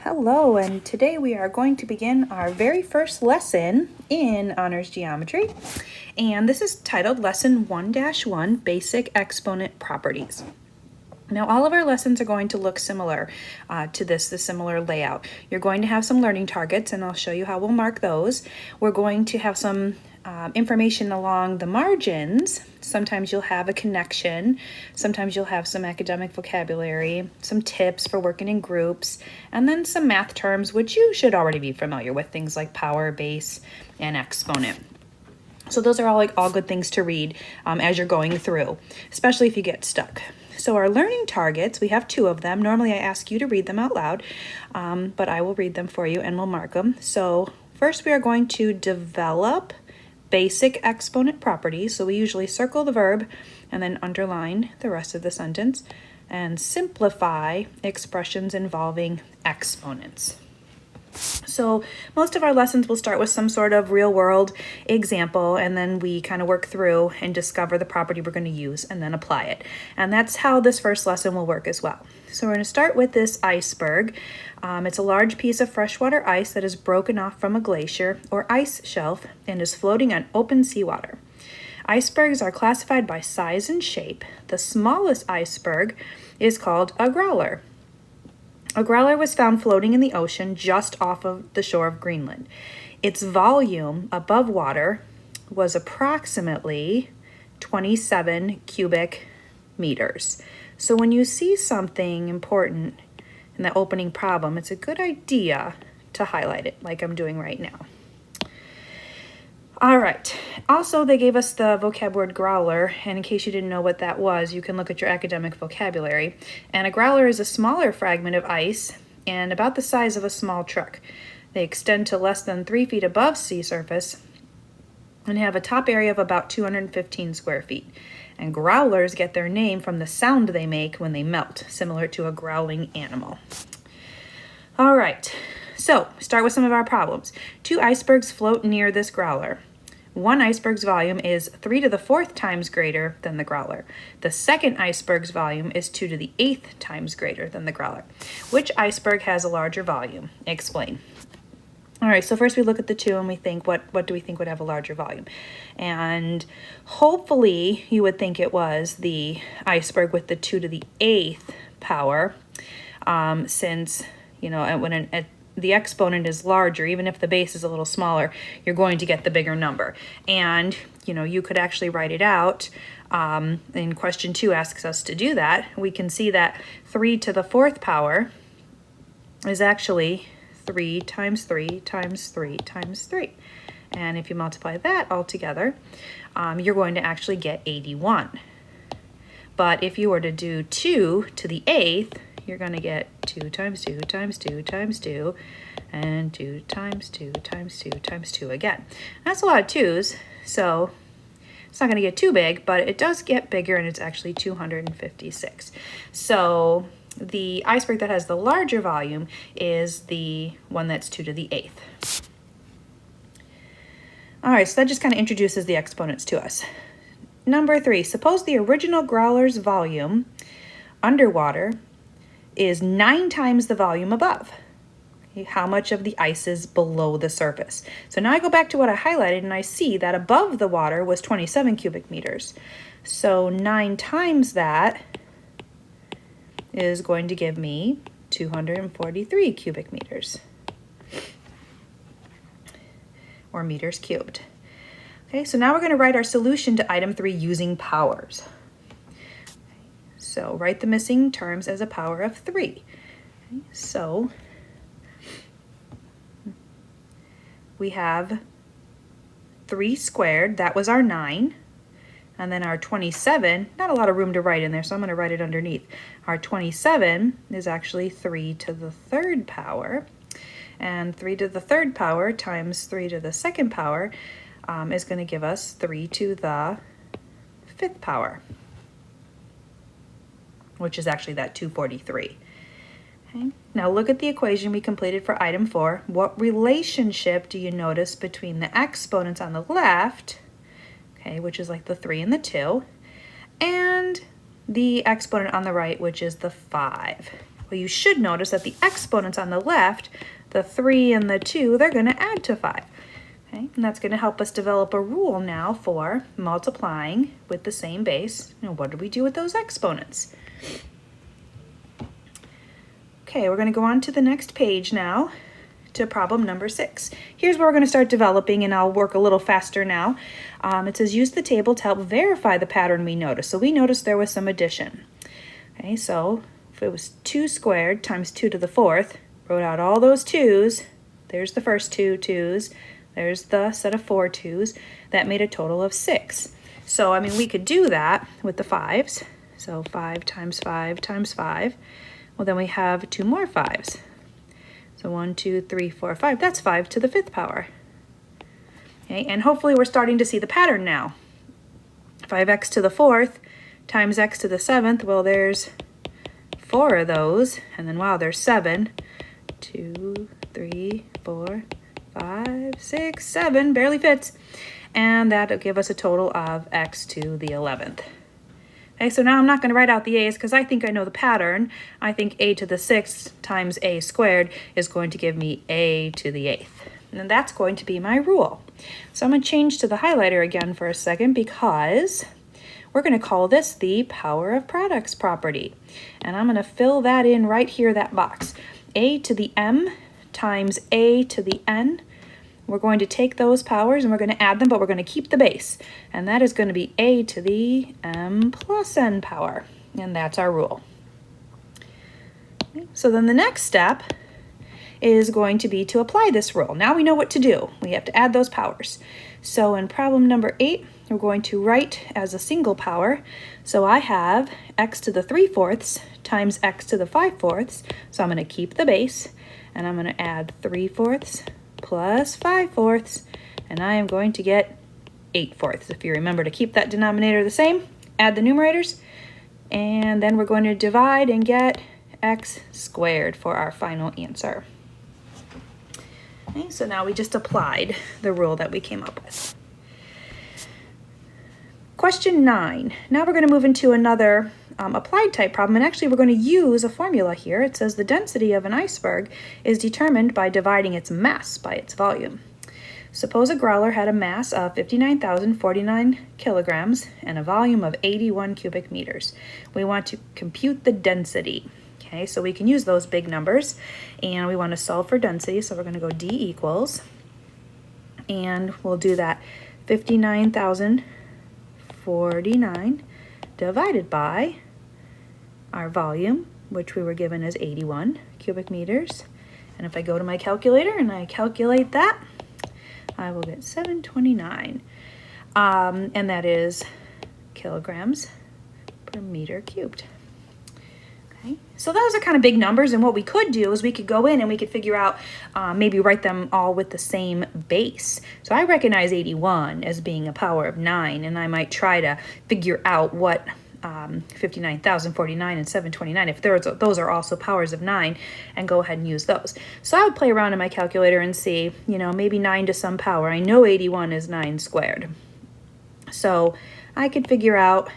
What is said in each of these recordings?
Hello, and today we are going to begin our very first lesson in Honors Geometry. And this is titled Lesson 1-1, Basic Exponent Properties. Now, all of our lessons are going to look similar to the similar layout. You're going to have some learning targets, and I'll show you how we'll mark those. We're going to have some information along the margins. Sometimes you'll have a connection. Sometimes you'll have some academic vocabulary, some tips for working in groups, and then some math terms, which you should already be familiar with, things like power, base, and exponent. So those are all good things to read as you're going through, especially if you get stuck. So our learning targets, we have 2 of them. Normally I ask you to read them out loud, but I will read them for you and we'll mark them. So first we are going to develop basic exponent properties. So we usually circle the verb and then underline the rest of the sentence, and simplify expressions involving exponents. So most of our lessons will start with some sort of real world example, and then we kind of work through and discover the property we're going to use and then apply it. And that's how this first lesson will work as well. So we're going to start with this iceberg. It's a large piece of freshwater ice that is broken off from a glacier or ice shelf and is floating on open seawater. Icebergs are classified by size and shape. The smallest iceberg is called a growler. A growler was found floating in the ocean just off of the shore of Greenland. Its volume above water was approximately 27 cubic meters. So when you see something important in the opening problem, it's a good idea to highlight it like I'm doing right now. All right. Also, they gave us the vocab word growler, and in case you didn't know what that was, you can look at your academic vocabulary. And a growler is a smaller fragment of ice and about the size of a small truck. They extend to less than 3 feet above sea surface and have a top area of about 215 square feet. And growlers get their name from the sound they make when they melt, similar to a growling animal. All right. So, start with some of our problems. 2 icebergs float near this growler. One iceberg's volume is 3 to the 4th times greater than the growler. The second iceberg's volume is 2 to the 8th times greater than the growler. Which iceberg has a larger volume? Explain. All right, so first we look at the 2 and we think, what do we think would have a larger volume? And hopefully you would think it was the iceberg with the 2 to the 8th power, since, when the exponent is larger, even if the base is a little smaller, you're going to get the bigger number. And, you could actually write it out. And question 2 asks us to do that. We can see that 3 to the 4th power is actually 3 times 3 times 3 times 3. And if you multiply that all together, you're going to actually get 81. But if you were to do 2 to the 8th, you're going to get 2 times 2 times 2 times 2, and 2 times 2 times 2 times 2 again. That's a lot of 2's, so it's not going to get too big, but it does get bigger, and it's actually 256. So the iceberg that has the larger volume is the one that's 2 to the 8th. All right, so that just kind of introduces the exponents to us. Number 3, suppose the original growler's volume underwater is 9 times the volume above. Okay, how much of the ice is below the surface? So now I go back to what I highlighted and I see that above the water was 27 cubic meters. So 9 times that is going to give me 243 cubic meters, or meters cubed. Okay, so now we're going to write our solution to item 3 using powers. So write the missing terms as a power of 3. Okay, so we have 3 squared, that was our 9. And then our 27, not a lot of room to write in there, so I'm going to write it underneath. Our 27 is actually 3 to the 3rd power. And 3 to the 3rd power times 3 to the 2nd power is going to give us 3 to the 5th power, which is actually that 243. Okay. Now look at the equation we completed for item 4. What relationship do you notice between the exponents on the left, okay, which is like the 3 and the 2, and the exponent on the right, which is the 5? Well, you should notice that the exponents on the left, the 3 and the 2, they're going to add to 5. Okay? And that's going to help us develop a rule now for multiplying with the same base. And what do we do with those exponents? Okay, we're going to go on to the next page now to problem number 6. Here's where we're going to start developing, and I'll work a little faster now. It says use the table to help verify the pattern we noticed. So we noticed there was some addition. Okay, so if it was 2 squared times 2 to the 4th, wrote out all those 2's. There's the first 2 2's. There's the set of 4 2's. That made a total of 6. So, I mean, we could do that with the 5's. So 5 times 5 times 5. Well, then we have 2 more 5's. So 1, 2, 3, 4, 5. That's 5 to the 5th power. Okay, and hopefully we're starting to see the pattern now. 5x to the 4th times x to the 7th. Well, there's 4 of those. And then, wow, there's 7. 2, 3, 4, 5, 6, 7. Barely fits. And that'll give us a total of x to the 11th. Okay, so now I'm not going to write out the a's because I think I know the pattern. I think a to the 6th times a squared is going to give me a to the 8th. And that's going to be my rule. So I'm going to change to the highlighter again for a second because we're going to call this the power of products property. And I'm going to fill that in right here, that box. A to the m times a to the n. We're going to take those powers and we're going to add them, but we're going to keep the base. And that is going to be a to the m plus n power. And that's our rule. Okay, so then the next step is going to be to apply this rule. Now we know what to do. We have to add those powers. So in problem number 8, we're going to write as a single power. So I have x to the 3/4 times x to the 5/4. So I'm going to keep the base and I'm going to add 3/4 plus 5/4, and I am going to get 8/4. If you remember to keep that denominator the same, add the numerators, and then we're going to divide and get x squared for our final answer. Okay, so now we just applied the rule that we came up with. Question 9. Now we're going to move into another applied type problem, and actually we're going to use a formula here. It says the density of an iceberg is determined by dividing its mass by its volume. Suppose a growler had a mass of 59,049 kilograms and a volume of 81 cubic meters. We want to compute the density. Okay, so we can use those big numbers, and we want to solve for density, so we're going to go D equals, and we'll do that 59,049 divided by our volume, which we were given as 81 cubic meters. And if I go to my calculator and I calculate that, I will get 729. And that is kilograms per meter cubed. Okay, so those are kind of big numbers, and what we could do is we could go in and we could figure out, maybe write them all with the same base. So I recognize 81 as being a power of 9, and I might try to figure out what 59,049 and 729, if those are also powers of 9, and go ahead and use those. So I would play around in my calculator and see, maybe 9 to some power. I know 81 is 9 squared. So I could figure out,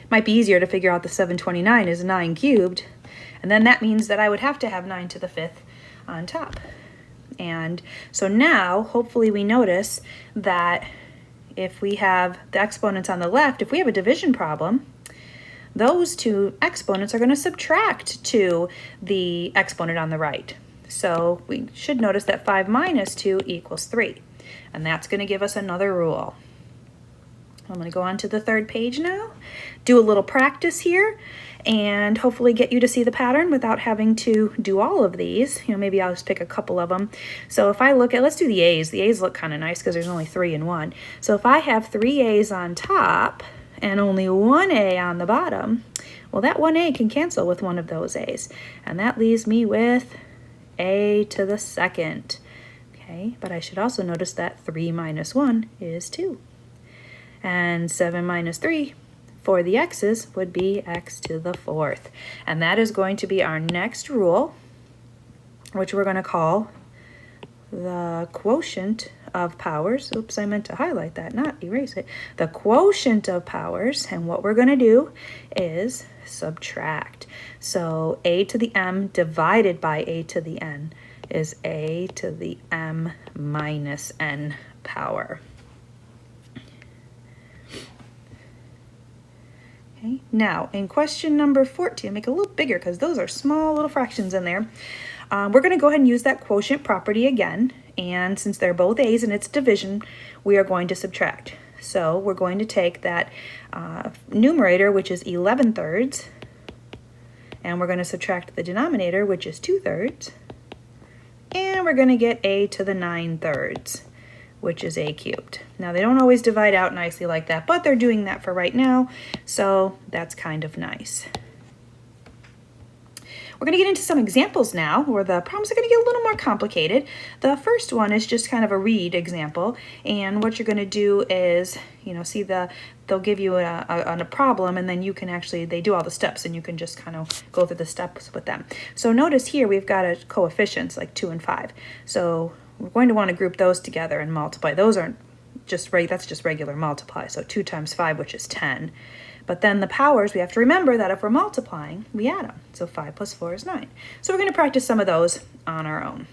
might be easier to figure out the 729 is 9 cubed, and then that means that I would have to have 9 to the 5th on top. And so now, hopefully we notice that if we have the exponents on the left, if we have a division problem, those two exponents are going to subtract to the exponent on the right. So we should notice that 5 minus 2 equals 3. And that's going to give us another rule. I'm going to go on to the 3rd page now, do a little practice here, and hopefully get you to see the pattern without having to do all of these. Maybe I'll just pick a couple of them. So if I look at, let's do the A's. The A's look kind of nice because there's only 3 in one. So if I have 3 A's on top and only 1 A on the bottom, well, that 1 A can cancel with one of those A's. And that leaves me with A to the 2nd. Okay, but I should also notice that 3 minus 1 is 2. And 7 minus 3 for the x's would be x to the 4th. And that is going to be our next rule, which we're going to call the quotient of powers. Oops, I meant to highlight that, not erase it. The quotient of powers, and what we're going to do is subtract. So a to the m divided by a to the n is a to the m minus n power. Okay, now in question number 14, I'll make it a little bigger because those are small little fractions in there. We're going to go ahead and use that quotient property again, and since they're both a's and it's division, we are going to subtract. So we're going to take that numerator, which is 11/3, and we're going to subtract the denominator, which is 2/3, and we're going to get a to the 9/3, which is a cubed. Now they don't always divide out nicely like that, but they're doing that for right now, so that's kind of nice. We're going to get into some examples now where the problems are going to get a little more complicated. The first one is just kind of a read example, and what you're going to do is, see they'll give you a problem, and then you can actually, they do all the steps, and you can just kind of go through the steps with them. So notice here we've got a coefficients like 2 and 5. So we're going to want to group those together and multiply. Those aren't just that's just regular multiply. So 2 times 5, which is 10. But then the powers, we have to remember that if we're multiplying, we add them. So 5 plus 4 is 9. So we're going to practice some of those on our own.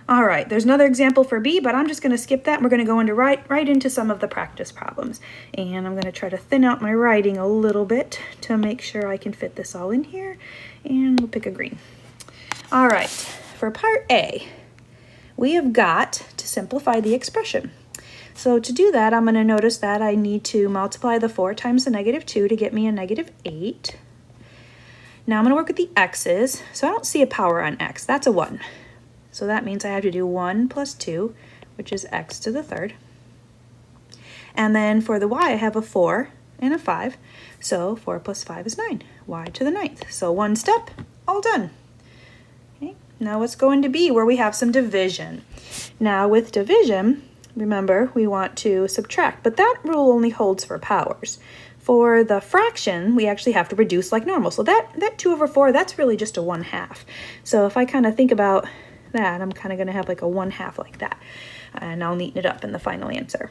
All right, there's another example for B, but I'm just going to skip that. We're going to go into right into some of the practice problems. And I'm going to try to thin out my writing a little bit to make sure I can fit this all in here. And we'll pick a green. All right, for part A, we have got to simplify the expression. So to do that, I'm going to notice that I need to multiply the 4 times the -2 to get me a -8. Now I'm going to work with the x's. So I don't see a power on x. That's a 1. So that means I have to do 1 plus 2, which is x to the 3rd. And then for the y, I have a 4 and a 5. So 4 plus 5 is 9, y to the 9th. So one step, all done. Okay. Now let's go into B where we have some division. Now with division, remember, we want to subtract, but that rule only holds for powers. For the fraction, we actually have to reduce like normal. So that 2/4, that's really just a 1/2. So if I kind of think about that, I'm kind of going to have like a 1/2 like that. And I'll neaten it up in the final answer.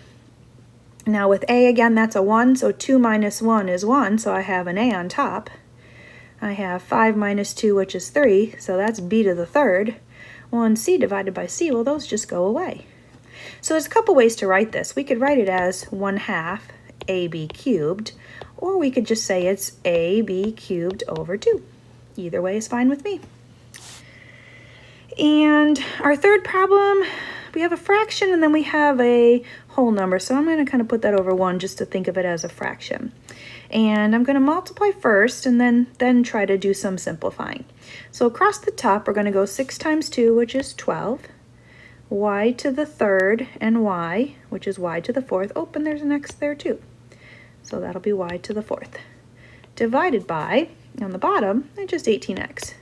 Now with A, again, that's a 1. So 2 minus 1 is 1. So I have an A on top. I have 5 minus 2, which is 3. So that's B to the 3rd. Well, and C divided by C, well, those just go away. So there's a couple ways to write this. We could write it as 1/2 AB cubed, or we could just say it's AB cubed over 2. Either way is fine with me. And our third problem, we have a fraction and then we have a whole number. So I'm going to kind of put that over 1 just to think of it as a fraction. And I'm going to multiply first and then try to do some simplifying. So across the top, we're going to go 6 times 2, which is 12. Y to the 3rd and y, which is y to the 4th. Oh, and there's an x there too. So that'll be y to the 4th. Divided by, on the bottom, just 18x.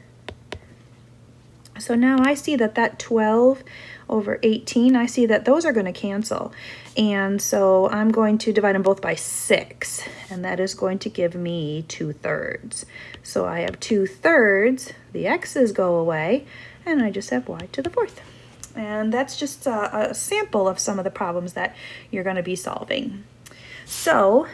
So now I see that 12 over 18, I see that those are going to cancel. And so I'm going to divide them both by 6. And that is going to give me 2/3. So I have 2/3, the x's go away, and I just have y to the 4th. And that's just a sample of some of the problems that you're going to be solving. So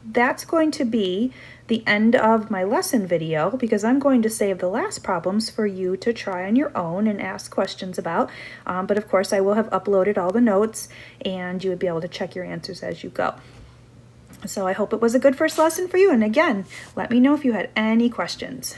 that's going to be the end of my lesson video, because I'm going to save the last problems for you to try on your own and ask questions about. But of course, I will have uploaded all the notes, and you would be able to check your answers as you go. So I hope it was a good first lesson for you. And again, let me know if you had any questions.